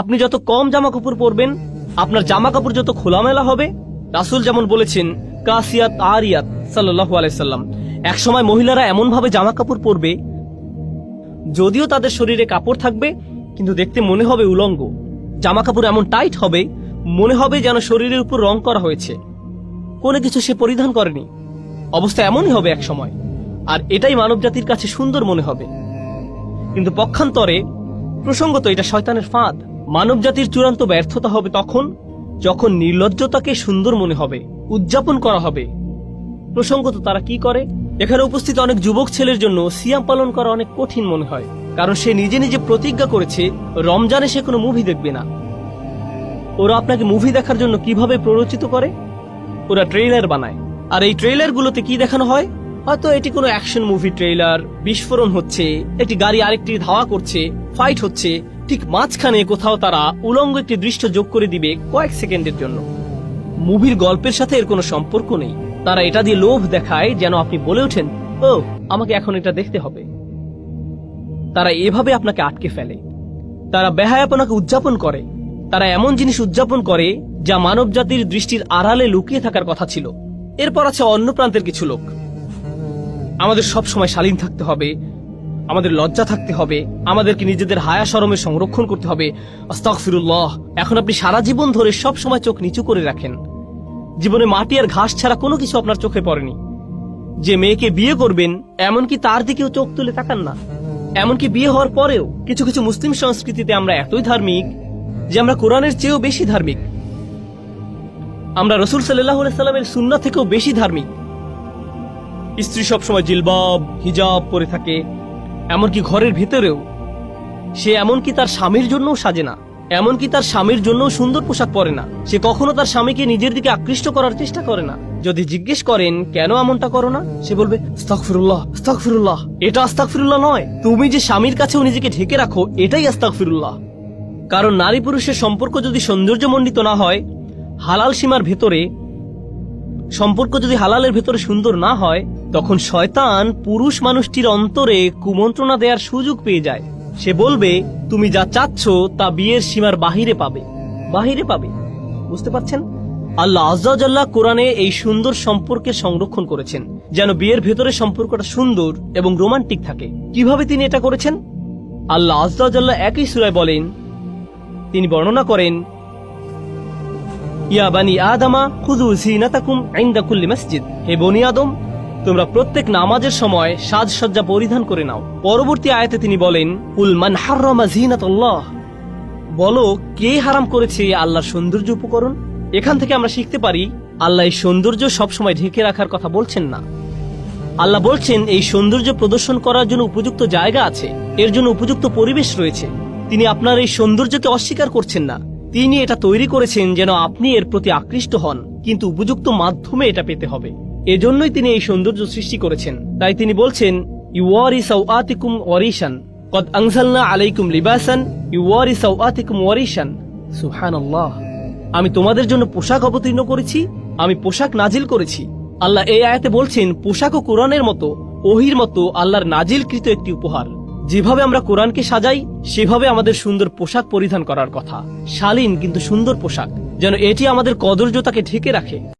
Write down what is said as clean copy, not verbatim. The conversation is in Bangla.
আপনি যত কম জামা কাপড় পরবেন, আপনার জামা কাপড় যত খোলামেলা হবে। রাসূল যেমন বলেছেন, কাসিয়াত আরিয়াত সাল্লাল্লাহু আলাইহি সাল্লাম, একসময় মহিলারা এমন ভাবে জামা কাপড় পরবে, যদিও তাদের শরীরে কাপড় থাকবে কিন্তু দেখতে মনে হবে উলঙ্গ। জামা কাপড় এমন টাইট হবে, মনে হবে যেন শরীরের উপর রং করা হয়েছে, কোনো কিছু সে পরিধান করেনি। অবস্থা এমনই হবে এক সময়, আর এটাই মানব জাতির কাছে সুন্দর মনে হবে। কিন্তু পক্ষান্তরে প্রসঙ্গত এটা শয়তানের ফাঁদ। মানব জাতির চূড়ান্ত ব্যর্থতা হবে তখন যখন নির্লজ্জতাকে সুন্দর মনে হবে, উদযাপন করা হবে। প্রসঙ্গত তারা কি করে? এখানে উপস্থিত অনেক যুবক ছেলের জন্য সিয়াম পালন করা অনেক কঠিন মনে হয়, কারণ সে নিজে নিজে প্রতিজ্ঞা করেছে রমজানে সে কোনো মুভি দেখবে না। ওরা আপনাকে মুভি দেখার জন্য কিভাবে প্ররোচিত করে? ওরা ট্রেইলার বানায়, আর এই ট্রেইলারগুলোতে কি দেখানো হয়? হয়তো এটি কোনো অ্যাকশন মুভি ট্রেইলার, বিস্ফোরণ হচ্ছে, একটি গাড়ি আরেকটি ধাওয়া করছে, ফাইট হচ্ছে, ঠিক মাঝখানে কোথাও তারা উলঙ্গ একটি দৃশ্য যোগ করে দিবে কয়েক সেকেন্ডের জন্য। মুভির গল্পের সাথে এর কোনো সম্পর্ক নেই। তারা এটা দিয়ে লোভ দেখায় যেন আপনি বলে ওঠেন, ও আমাকে এখন এটা দেখতে হবে। তারা এভাবে আপনাকে আটকে ফেলে। তারা বেহায়াপনাকে উদযাপন করে। তারা এমন জিনিস উদযাপন করে যা মানব জাতির দৃষ্টির আড়ালে লুকিয়ে থাকার কথা ছিল। এরপর আছে অন্য প্রান্তের কিছু লোক। আমাদের সব সময় শালীন থাকতে হবে, আমাদের লজ্জা থাকতে হবে, আমাদেরকে নিজেদের হায়া শরমের সংরক্ষণ করতে হবে। আস্তাগফিরুল্লাহ। এখন আপনি সারা জীবন ধরে সব সময় চোখ নিচু করে রাখেন। জীবনে মাটি আর ঘাস ছাড়া কোনো কিছু আপনার চোখে পড়েনি। যে মেয়েকে বিয়ে করবেন এমনকি তার দিকেও চোখ তুলে তাকান না। এমনকি বিয়ে হওয়ার পরেও কিছু কিছু মুসলিম সংস্কৃতিতে আমরা এতই ধার্মিক যে আমরা কোরআনের চেয়েও বেশি ধার্মিক। আমরা রাসূল সাল্লাল্লাহু আলাইহি সাল্লামের সুন্নাহ থেকেও বেশি ধার্মিক। স্ত্রী সবসময় জিলবাব হিজাব পরে থাকে, এমনকি ঘরের ভেতরেও সে এমনকি তার স্বামীর জন্যও সাজে না, এমনকি তার স্বামীর জন্য সুন্দর পোশাক পরে না। সে কখনো তার স্বামীকে নিজের দিকে আকৃষ্ট করার চেষ্টা করে না। যদি জিজ্ঞেস করেন কেন এমনটা করো না, সে বলবে আস্তাগফিরুল্লাহ আস্তাগফিরুল্লাহ। এটা আস্তাগফিরুল্লাহ নয়, তুমি যে স্বামীর কাছেও নিজেকে ঢেকে রাখো এটাই আস্তাগফিরুল্লাহ। কারণ নারী পুরুষের সম্পর্ক যদি সৌন্দর্যমণ্ডিত না হয়, হালাল সীমার ভেতরে সম্পর্ক যদি হালালের ভেতরে সুন্দর না হয়, তখন শয়তান পুরুষ মানুষটির অন্তরে কুমন্ত্রণা দেওয়ার সুযোগ পেয়ে যায়। সে বলবে তুমি যা চাচ্ছ তা বিয়ের সীমার বাহিরে পাবে, বাহিরে পাবে। বুঝতে পারছেন? আল্লাহ আযজা ওয়া জাল্লা কোরআনে এই সুন্দর সম্পর্কের সংরক্ষণ করেছেন যেন বিয়ের ভেতরে সম্পর্কটা সুন্দর এবং রোমান্টিক থাকে। কিভাবে তিনি এটা করেছেন? আল্লাহ আযজা ওয়া জাল্লা একই সূরায় বলেন, তিনি বর্ণনা করেন, ইয়া বানি আদমা খুযু যিনাতাকুম ইনদা কুল্লি মসজিদ। হে বনি আদম, তোমরা প্রত্যেক নামাজের সময় সাজসজ্জা পরিধান করে নাও। পরবর্তী আয়াতে তিনি বলেন, কুল মান হাররামা যিনাতাল্লাহ, বলো কে হারাম করেছে আল্লাহর সৌন্দর্য উপকরণ। এখান থেকে আমরা শিখতে পারি আল্লাহ এই সৌন্দর্য সবসময় ঢেকে রাখার কথা বলছেন না। আল্লাহ বলছেন এই সৌন্দর্য প্রদর্শন করার জন্য উপযুক্ত জায়গা আছে, এর জন্য উপযুক্ত পরিবেশ রয়েছে। তিনি আপনার এই সৌন্দর্যকে অস্বীকার করছেন না। তিনি এটা তৈরি করেছেন যেন আপনি এর প্রতি আকৃষ্ট হন, কিন্তু উপযুক্ত মাধ্যমে এটা পেতে হবে। এজন্যই তিনি এই সৌন্দর্য সৃষ্টি করেছেন। তাই তিনি বলছেন, ইউওয়ারি সাওআতিকুম ওয়ারিশান কদ আনজালনা আলাইকুম লিবাসান ইউওয়ারি সাওআতিকুম ওয়ারিশান। সুবহানাল্লাহ। আমি তোমাদের জন্য পোশাক অবতীর্ণ করেছি, আমি পোশাক নাজিল করেছি। আল্লাহ এই আয়াতে বলছেন পোশাকও কোরআনের মতো, ওহীর মতো আল্লাহর নাজিলকৃত একটি উপহার। যেভাবে আমরা কোরআনকে সাজাই সেভাবে আমাদের সুন্দর পোশাক পরিধান করার কথা, শালীন কিন্তু সুন্দর পোশাক, যেন এটি আমাদের কদর্যতাকে ঢেকে রাখে।